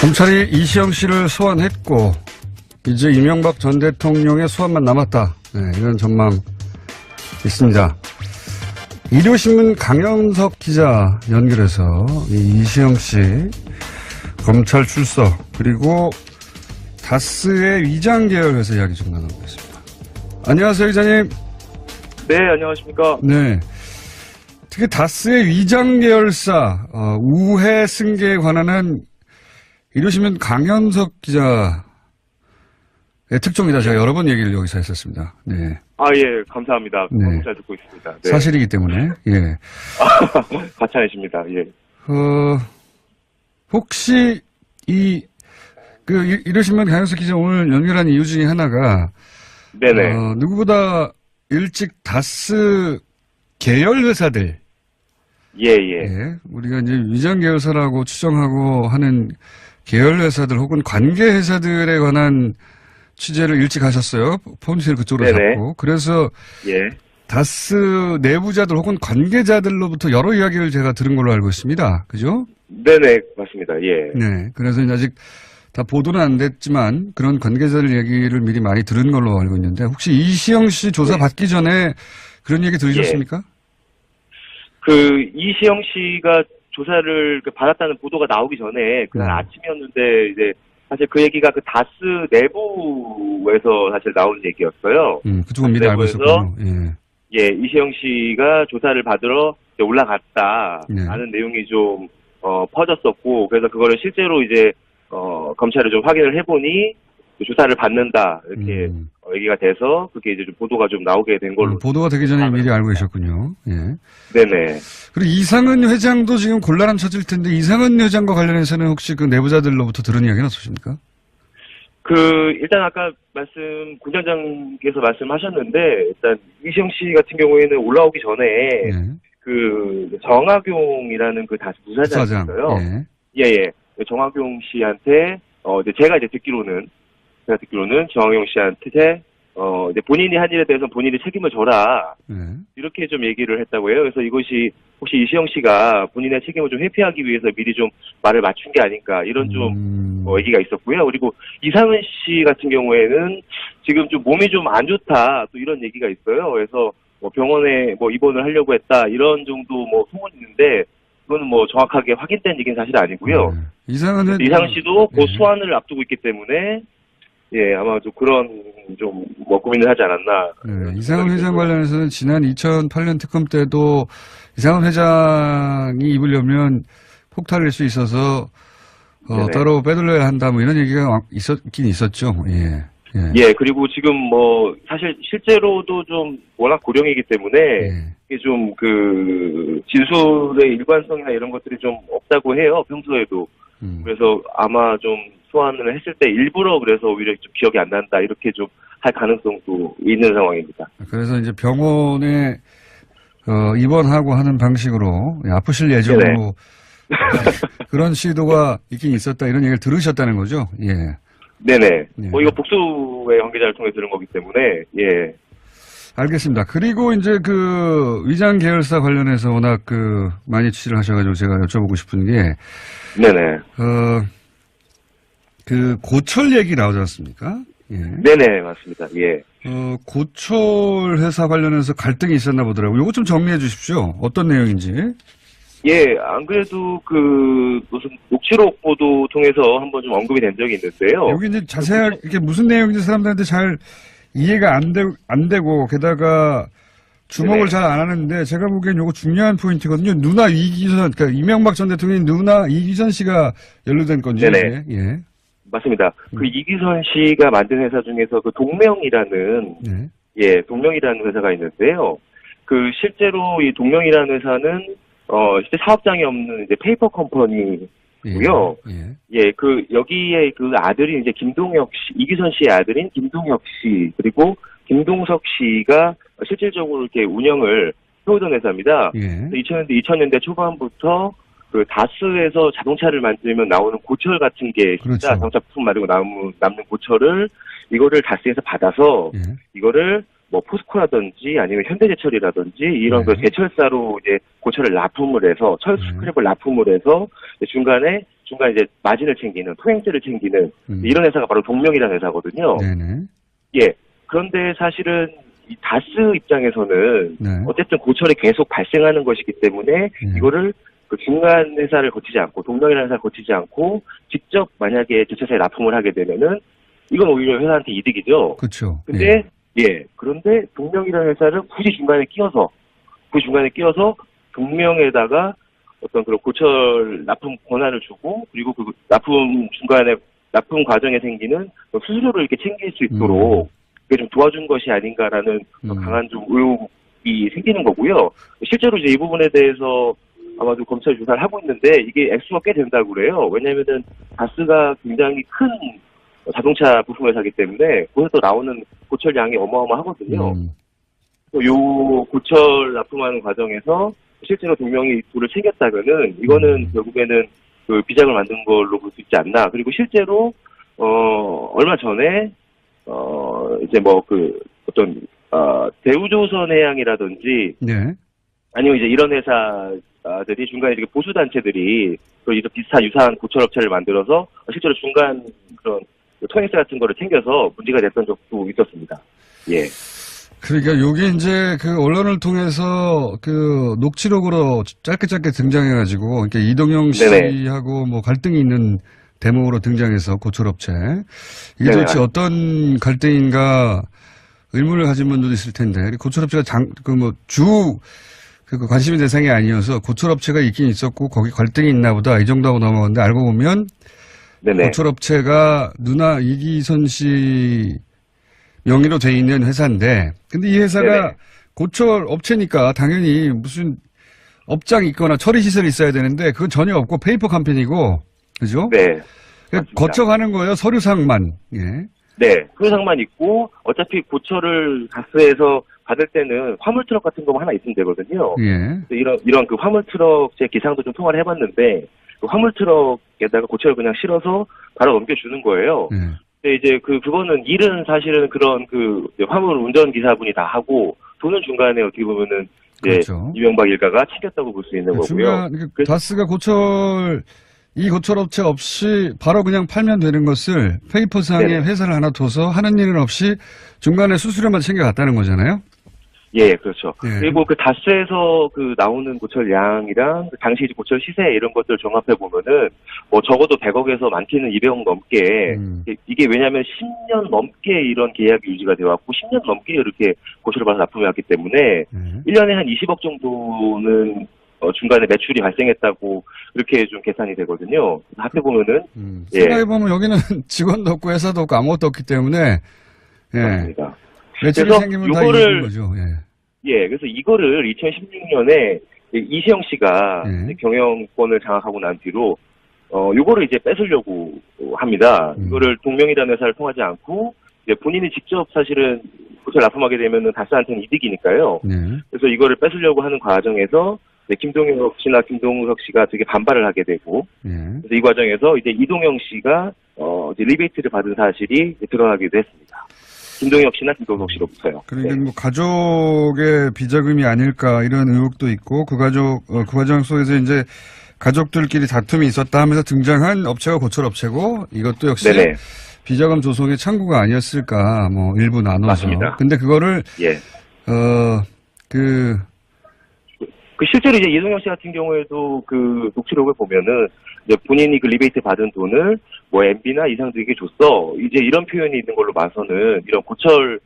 검찰이 이시영 씨를 소환했고 이제 이명박 전 대통령의 소환만 남았다. 네, 이런 전망 있습니다. 일요신문 강영석 기자 연결해서 이시영 씨 검찰 출석 그리고 다스의 위장 계열 회사 이야기 좀 나눠보겠습니다. 안녕하세요, 기자님. 네, 안녕하십니까. 네. 특히 다스의 위장 계열사 우회 승계에 관한은 일요신문 강현석 기자의 특종이다. 제가 여러 번 얘기를 여기서 했었습니다. 네. 아, 예, 감사합니다. 네. 잘 듣고 있습니다. 네. 사실이기 때문에, 예. 가차이십니다. 예. 혹시 일요신문 강현석 기자 오늘 연결한 이유 중에 하나가, 네네. 누구보다 일찍 다스 계열 회사들. 예. 예. 우리가 이제 위장 계열사라고 추정하고 하는 계열 회사들 혹은 관계 회사들에 관한 취재를 일찍 하셨어요. 폰실 그쪽으로 네네. 잡고. 그래서 예. 다스 내부자들 혹은 관계자들로부터 여러 이야기를 제가 들은 걸로 알고 있습니다. 그죠? 네네, 맞습니다. 예. 네. 그래서 이제 아직 다 보도는 안 됐지만 그런 관계자들 얘기를 미리 많이 들은 걸로 알고 있는데 혹시 이시영 씨 조사 받기 전에 그런 얘기 들으셨습니까? 이시영 씨가 조사를 받았다는 보도가 나오기 전에 그날 아침이었는데 이제 사실 그 얘기가 그 다스 내부에서 사실 나온 얘기였어요. 그쪽은 미리 알고 있었군요. 예, 이시영 씨가 조사를 받으러 이제 올라갔다라는 내용이 좀 퍼졌었고 그래서 그거를 실제로 이제 검찰을 좀 확인을 해보니 조사를 받는다 이렇게 얘기가 돼서 그게 이제 좀 보도가 좀 나오게 된 걸로. 보도가 되기 전에 미리 알고 계셨군요. 예. 네네. 그리고 이상은 회장도 지금 곤란함 찾을 텐데 이상은 회장과 관련해서는 혹시 그 내부자들로부터 들은 이야기는 없으십니까? 일단 아까 군장장께서 말씀하셨는데, 일단, 이시영 씨 같은 경우에는 올라오기 전에, 정학용이라는 그 다스 부사장이 있어요. 예. 정학용 씨한테, 제가 듣기로는 정학용 씨한테, 이제 본인이 한 일에 대해서 본인이 책임을 져라. 이렇게 좀 얘기를 했다고 해요. 그래서 이것이 혹시 이시영 씨가 본인의 책임을 좀 회피하기 위해서 미리 좀 말을 맞춘 게 아닌가 이런 좀 얘기가 있었고요. 그리고 이상은 씨 같은 경우에는 지금 좀 몸이 좀 안 좋다 또 이런 얘기가 있어요. 그래서 병원에 입원을 하려고 했다 이런 정도 소문이 있는데 그거는 정확하게 확인된 얘기는 사실 아니고요. 이상은 씨도 그 소환을 앞두고 있기 때문에 예, 아마 좀 그런 고민을 하지 않았나. 네, 이상은 회장 관련해서는 지난 2008년 특검 때도 이상은 회장이 입으려면 폭탄일 수 있어서 따로 빼돌려야 한다 이런 얘기가 있긴 있었죠. 예. 예, 그리고 지금 사실 실제로도 좀 워낙 고령이기 때문에 이게 좀 진술의 일관성이나 이런 것들이 좀 없다고 해요, 평소에도. 그래서 아마 좀 소환을 했을 때 일부러 그래서 오히려 좀 기억이 안 난다 이렇게 좀 할 가능성도 있는 상황입니다. 그래서 이제 병원에 입원하고 하는 방식으로 아프실 예정으로 그런 시도가 있긴 있었다 이런 얘기를 들으셨다는 거죠? 예. 네네. 이거 복수의 관계자를 통해 들은 거기 때문에 예. 알겠습니다. 그리고 이제 위장 계열사 관련해서 워낙 많이 취재를 하셔가지고 제가 여쭤보고 싶은 게 네네. 고철 얘기 나오지 않습니까? 예. 네네, 맞습니다. 예. 고철 회사 관련해서 갈등이 있었나 보더라고요. 이거 좀 정리해 주십시오. 어떤 내용인지. 예, 안 그래도 무슨 녹취록 보도 통해서 한번 좀 언급이 된 적이 있는데요. 여기 이제 자세하게 이게 무슨 내용인지 사람들한테 잘 이해가 안 되고 게다가 주목을 잘 안 하는데 제가 보기엔 이거 중요한 포인트거든요. 누나 이기선, 그러니까 이명박 전 대통령의 누나 이기선 씨가 연루된 건지. 네네. 예. 맞습니다. 이기선 씨가 만든 회사 중에서 동명이라는 동명이라는 회사가 있는데요. 실제로 이 동명이라는 회사는 실제 사업장이 없는 이제 페이퍼 컴퍼니고요. 여기에 아들인 이제 김동혁 씨, 이기선 씨의 아들인 김동혁 씨 그리고 김동석 씨가 실질적으로 이렇게 운영을 해오던 회사입니다. 2000년대 초반부터 다스에서 자동차를 만들면 나오는 고철 같은 게 진짜 자동차 부품 말고 남는 고철을 이거를 다스에서 받아서 이거를 포스코라든지 아니면 현대제철이라든지 이런 제철사로 이제 고철을 납품을 해서 철 스크랩을 납품을 해서 중간에 중간에 이제 마진을 챙기는, 통행세를 챙기는 이런 회사가 바로 동명이라는 회사거든요. 네네. 예. 그런데 사실은 이 다스 입장에서는 네. 어쨌든 고철이 계속 발생하는 것이기 때문에 이거를 그 중간 회사를 거치지 않고 동명이라는 회사를 거치지 않고 직접 만약에 주차사에 납품을 하게 되면은 이건 오히려 회사한테 이득이죠. 그렇죠. 근데 그런데 동명이라는 회사를 굳이 중간에 끼워서 동명에다가 어떤 그런 고철 납품 권한을 주고 그리고 그 납품 중간에 납품 과정에 생기는 수수료를 이렇게 챙길 수 있도록 그게 좀 도와준 것이 아닌가라는 강한 좀 의혹이 생기는 거고요. 실제로 이제 이 부분에 대해서 아마도 검찰 조사를 하고 있는데 이게 액수가 꽤 된다고 그래요. 왜냐면은 다스가 굉장히 큰 자동차 부품 회사이기 때문에 거기서 나오는 고철 양이 어마어마하거든요. 요 고철 납품하는 과정에서 실제로 동명이 돈을 챙겼다면은 이거는 결국에는 그 비자금을 만든 걸로 볼 수 있지 않나. 그리고 실제로 얼마 전에 이제 뭐 그 어떤 대우조선해양이라든지 네. 아니면 이제 이런 회사들이 중간에 이렇게 보수 단체들이 또 이런 비슷한 유사한 고철업체를 만들어서 실제로 중간 그런 통행세 같은 거를 챙겨서 문제가 됐던 적도 있었습니다. 예. 그러니까 요게 이제 그 언론을 통해서 그 녹취록으로 짧게 등장해가지고 이렇게 이동영 씨하고 뭐 갈등이 있는 대목으로 등장해서 고철업체 이게 도대체 어떤 갈등인가 의문을 가진 분들도 있을 텐데 고철업체가 그 관심의 대상이 아니어서 고철업체가 있긴 있었고 거기 갈등이 있나 보다 이 정도 하고 넘어갔는데 알고 보면 고철업체가 누나 이기선 씨 명의로 돼 있는 회사인데 근데 이 회사가 고철업체니까 당연히 무슨 업장이 있거나 처리 시설이 있어야 되는데 그건 전혀 없고 페이퍼 캠페인이고 그죠? 네. 거쳐가는 거예요. 서류상만. 예. 네. 서류상만 있고 어차피 고철을 가스에서 받을 때는 화물 트럭 같은 거만 하나 있으면 되거든요. 예. 이런 그 화물 트럭 제 기상도 좀 통화를 해봤는데 그 화물 트럭에다가 고철을 그냥 실어서 바로 넘겨주는 거예요. 근데 이제 그거는 일은 사실은 그런 그 화물 운전 기사분이 다 하고 돈은 중간에 어떻게 보면은 그렇죠. 이명박 일가가 챙겼다고 볼 수 있는 거고요. 중간 다스가 이 고철업체 없이 바로 그냥 팔면 되는 것을 페이퍼상에 회사를 하나 둬서 하는 일은 없이 중간에 수수료만 챙겨갔다는 거잖아요. 예, 그렇죠. 그리고 그 다스에서 그 나오는 고철 양이랑 그 당시 고철 시세 이런 것들 종합해 보면은 뭐 적어도 100억에서 많게는 200억 넘게 이게 왜냐하면 10년 넘게 이런 계약이 유지가 되어 왔고 10년 넘게 이렇게 고철을 받아 납품해 왔기 때문에 1년에 한 20억 정도는 중간에 매출이 발생했다고 이렇게 좀 계산이 되거든요. 합해 보면은 생각해 보면 여기는 직원도 없고 회사도 없고 아무것도 없기 때문에 맞습니다. 매출이 생기면 다 이기는 거죠. 예, 그래서 이거를 2016년에 이시영 씨가 경영권을 장악하고 난 뒤로 요거를 이제 뺏으려고 합니다. 이거를 동명이라는 회사를 통하지 않고 이제 본인이 직접 사실은 고철 납품하게 되면은 다스한테는 이득이니까요. 그래서 이거를 뺏으려고 하는 과정에서 김동혁 씨나 김동석 씨가 되게 반발을 하게 되고 그래서 이 과정에서 이제 이동영 씨가 이제 리베이트를 받은 사실이 드러나기도 했습니다. 김동혁 씨나 김동석 씨로부터요. 그러니까 뭐 가족의 비자금이 아닐까 이런 의혹도 있고 그 과정 속에서 이제 가족들끼리 다툼이 있었다 하면서 등장한 업체가 고철업체고 이것도 역시 비자금 조성의 창구가 아니었을까 뭐 일부 나눠서. 맞습니다. 근데 그거를 실제로 이제 이동영 씨 같은 경우에도 그 녹취록을 보면은 이제 본인이 그 리베이트 받은 돈을 뭐 MB나 이상들에게 줬어. 이제 이런 표현이 있는 걸로 봐서는 이런 고철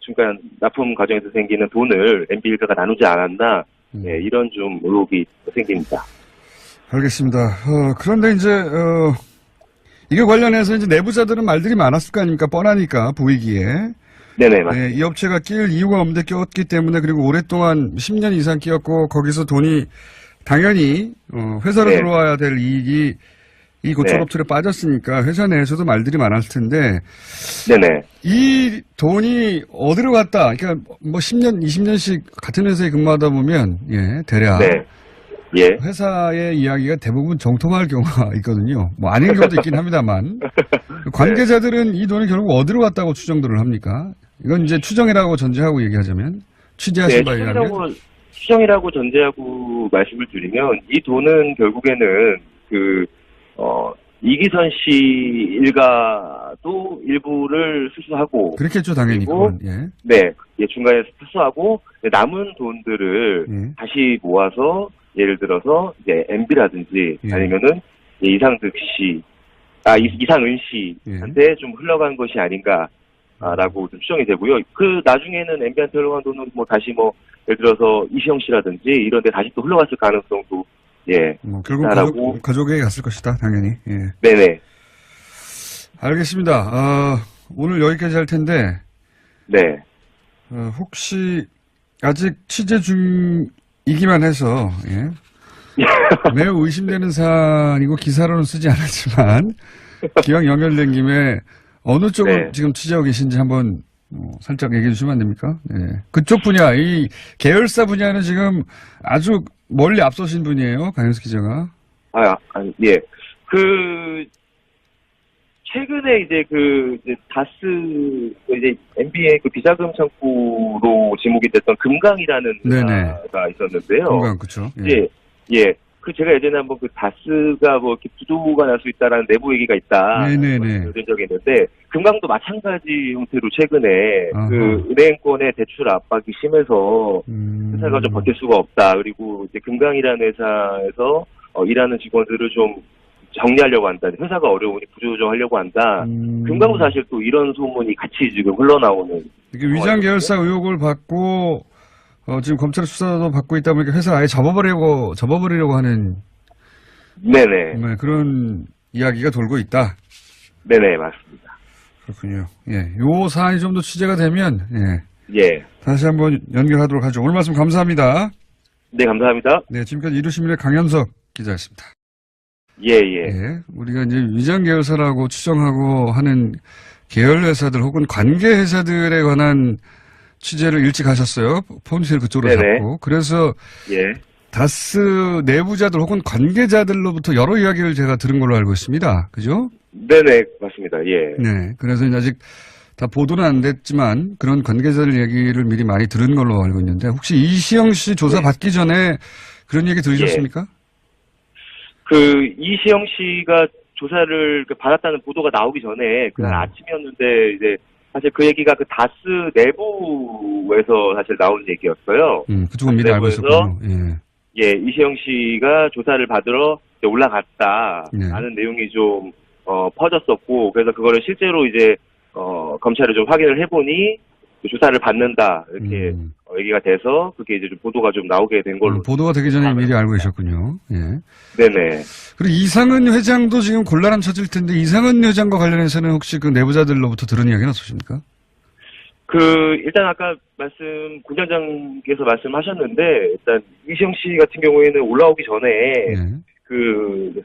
중간 납품 과정에서 생기는 돈을 MB 일가가 나누지 않았나 이런 좀 의혹이 생깁니다. 알겠습니다. 그런데 이제 이게 관련해서 이제 내부자들은 말들이 많았을 거 아닙니까? 뻔하니까 보이기에. 네네, 맞습니다. 이 업체가 끼일 이유가 없는데 끼었기 때문에 그리고 오랫동안 10년 이상 끼었고 거기서 돈이 당연히 회사로 들어와야 될 이익이 이 고철업체로 빠졌으니까 회사 내에서도 말들이 많았을 텐데 이 돈이 어디로 갔다 그러니까 뭐 10년 20년씩 같은 회사에 근무하다 보면 대략 회사의 이야기가 대부분 정통할 경우가 있거든요. 뭐 아닌 경우도 있긴 합니다만 관계자들은 이 돈이 결국 어디로 갔다고 추정들을 합니까? 이건 이제 추정이라고 전제하고 얘기하자면 취재하신 바에 의하면 추정이라고 전제하고 말씀을 드리면 이 돈은 결국에는 이기선 씨 일가도 일부를 수수하고. 그렇겠죠, 당연히. 그리고, 예. 네, 예, 중간에 수수하고, 남은 돈들을 예. 다시 모아서, 예를 들어서, 이제, MB라든지, 예. 아니면은, 이상은 씨한테 좀 흘러간 것이 아닌가, 라고 좀 추정이 되고요. 그 나중에는 MB한테 흘러간 돈은 뭐 다시 뭐, 예를 들어서 이시영 씨라든지 이런 데 다시 또 흘러갔을 가능성도, 예. 결국 가족에게 갔을 것이다, 당연히. 예. 네네. 알겠습니다. 오늘 여기까지 할 텐데, 네. 혹시 아직 취재 중이기만 해서, 예. 매우 의심되는 사안이고 기사로는 쓰지 않았지만, 기왕 연결된 김에 어느 쪽을 네. 지금 취재하고 계신지 한번 살짝 얘기해 주시면 안 됩니까? 예. 그쪽 분야, 이 계열사 분야는 지금 아주 멀리 앞서신 분이에요, 강현석 기자가. 예. 최근에 이제 다스, 이제 MB의 비자금 창구로 지목이 됐던 금강이라는 회사가 있었는데요. 금강, 그쵸. 예. 예. 제가 예전에 한번 다스가 뭐 이렇게 부도가 날 수 있다라는 내부 얘기가 있다. 네네네. 들은 적이 있는데, 금강도 마찬가지 형태로 최근에 아하. 은행권의 대출 압박이 심해서 회사가 좀 버틸 수가 없다. 그리고 이제 금강이라는 회사에서 일하는 직원들을 좀 정리하려고 한다. 회사가 어려우니 구조조정하려고 한다. 금강도 사실 또 이런 소문이 같이 지금 흘러나오는. 이게 위장 계열사 의혹을 받고 지금 검찰 수사도 받고 있다 보니까 회사 아예 접어버리려고 하는 네네. 그런 이야기가 돌고 있다. 네네, 맞습니다. 그렇군요. 예, 요 사안이 좀 더 취재가 되면 예. 다시 한번 연결하도록 하죠. 오늘 말씀 감사합니다. 네, 감사합니다. 네, 지금까지 이루시민의 강현석 기자였습니다. 예. 우리가 이제 위장 계열사라고 추정하고 하는 계열 회사들 혹은 관계 회사들에 관한 취재를 일찍 하셨어요. 포인트를 그쪽으로 잡고. 그래서 예. 다스 내부자들 혹은 관계자들로부터 여러 이야기를 제가 들은 걸로 알고 있습니다. 그죠? 네네, 맞습니다. 예. 네. 그래서 이제 아직 다 보도는 안 됐지만 그런 관계자들 얘기를 미리 많이 들은 걸로 알고 있는데 혹시 이시영 씨 조사 받기 전에 그런 얘기 들으셨습니까? 이시영 씨가 조사를 받았다는 보도가 나오기 전에 그날 아침이었는데 이제 사실 그 얘기가 다스 내부에서 사실 나온 얘기였어요. 그쪽은 미리 알고 있었군요. 예, 이시영 씨가 조사를 받으러 이제 올라갔다라는 내용이 좀 퍼졌었고 그래서 그거를 실제로 이제 검찰이 좀 확인을 해보니 조사를 받는다 이렇게 얘기가 돼서 그게 이제 좀 보도가 좀 나오게 된 걸로. 보도가 되기 전에 미리 알고 계셨군요. 예. 네네. 그리고 이상은 회장도 지금 곤란한 처질 텐데 이상은 회장과 관련해서는 혹시 그 내부자들로부터 들은 이야기는 없으십니까? 일단 아까 군장장께서 말씀하셨는데, 일단, 이시영 씨 같은 경우에는 올라오기 전에,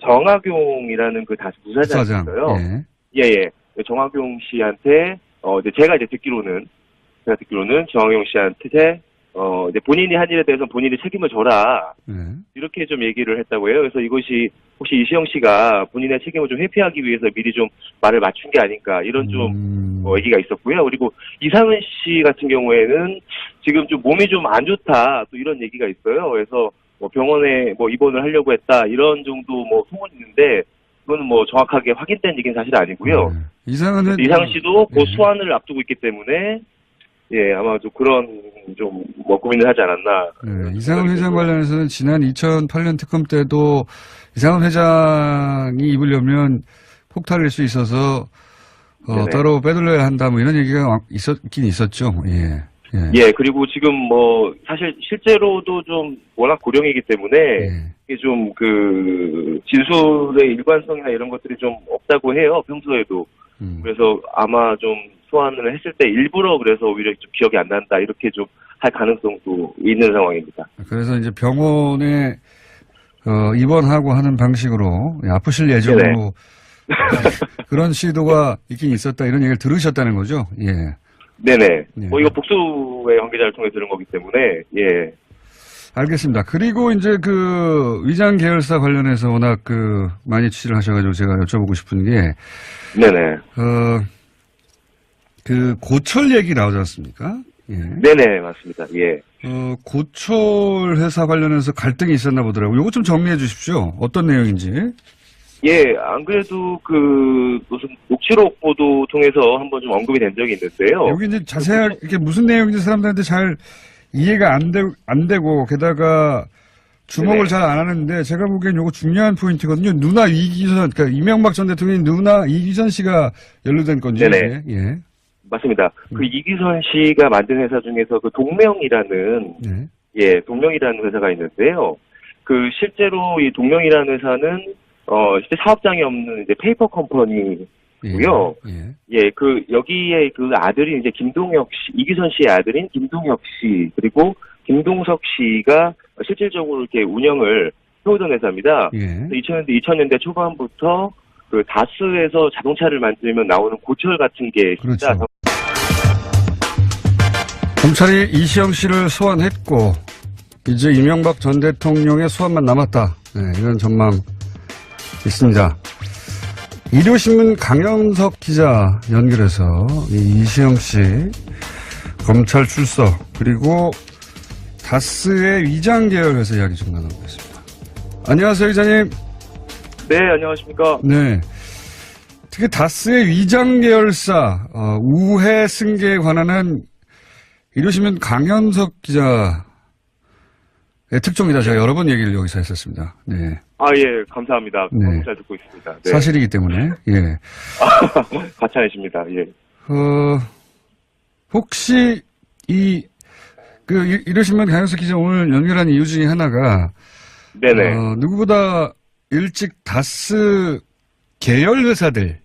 정학용이라는 다스 부사장이 있어요. 예. 정학용 씨한테, 제가 듣기로는 정학용 씨한테, 이제 본인이 한 일에 대해서 본인이 책임을 져라. 이렇게 좀 얘기를 했다고 해요. 그래서 이것이 혹시 이시영 씨가 본인의 책임을 좀 회피하기 위해서 미리 좀 말을 맞춘 게 아닌가 이런 좀 얘기가 있었고요. 그리고 이상은 씨 같은 경우에는 지금 좀 몸이 좀 안 좋다 또 이런 얘기가 있어요. 그래서 병원에 입원을 하려고 했다 이런 정도 소문이 있는데 그거는 정확하게 확인된 얘기는 사실 아니고요. 이상은 씨도 소환을 앞두고 있기 때문에 예, 아마 좀 그런 고민을 하지 않았나. 이상은 회장 관련해서는 지난 2008년 특검 때도 이상은 회장이 입으려면 폭탄일 수 있어서 따로 빼돌려야 한다 이런 얘기가 있긴 있었죠. 예, 그리고 지금 사실 실제로도 좀 워낙 고령이기 때문에 이게 좀 진술의 일관성이나 이런 것들이 좀 없다고 해요, 평소에도. 그래서 아마 좀 소환을 했을 때 일부러 그래서 오히려 좀 기억이 안 난다 이렇게 좀 할 가능성도 있는 상황입니다. 그래서 이제 병원에 입원하고 하는 방식으로 아프실 예정으로 그런 시도가 있긴 있었다 이런 얘기를 들으셨다는 거죠? 예. 네네. 이거 복수의 관계자를 통해 들은 거기 때문에 예. 알겠습니다. 그리고 이제 위장 계열사 관련해서 워낙 많이 취재를 하셔가지고 제가 여쭤보고 싶은 게 네네. 고철 얘기 나오지 않습니까? 예. 네네, 맞습니다. 예. 고철 회사 관련해서 갈등이 있었나 보더라고요. 요거 좀 정리해 주십시오. 어떤 내용인지. 예, 안 그래도 무슨 녹취록 보도 통해서 한번 좀 언급이 된 적이 있는데요. 여기 이제 자세하게 이게 무슨 내용인지 사람들한테 잘 이해가 안 되고, 게다가 주목을 네네. 잘 안 하는데, 제가 보기엔 요거 중요한 포인트거든요. 누나 이기선, 그러니까 이명박 전 대통령이 누나 이기선 씨가 연루된 건지. 네네. 예. 맞습니다. 이기선 씨가 만든 회사 중에서 동명이라는, 네. 예, 동명이라는 회사가 있는데요. 실제로 이 동명이라는 회사는, 실제 사업장이 없는 이제 페이퍼 컴퍼니고요. 예. 예, 여기에 아들이 이제 김동혁 씨, 이기선 씨의 아들인 김동혁 씨, 그리고 김동석 씨가 실질적으로 이렇게 운영을 해오던 회사입니다. 예. 2000년대 초반부터 다스에서 자동차를 만들면 나오는 고철 같은 게 있습니다. 그렇죠. 검찰이 이시영 씨를 소환했고, 이제 이명박 전 대통령의 소환만 남았다. 네, 이런 전망 있습니다. 일요신문 강영석 기자 연결해서 이시영 씨 검찰 출석, 그리고 다스의 위장 계열 회사 이야기 좀 나눠보겠습니다. 안녕하세요, 기자님. 네, 안녕하십니까. 네. 특히 다스의 위장 계열사 우회 승계에 관한은 일요신문 강현석 기자의 특종이다. 제가 여러 번 얘기를 여기서 했었습니다. 네. 아, 예, 감사합니다. 네. 잘 듣고 있습니다. 네. 사실이기 때문에. 예. 가차이십니다. 예. 혹시 일요신문 강현석 기자 오늘 연결한 이유 중에 하나가 네네. 누구보다 일찍 다스 계열 회사들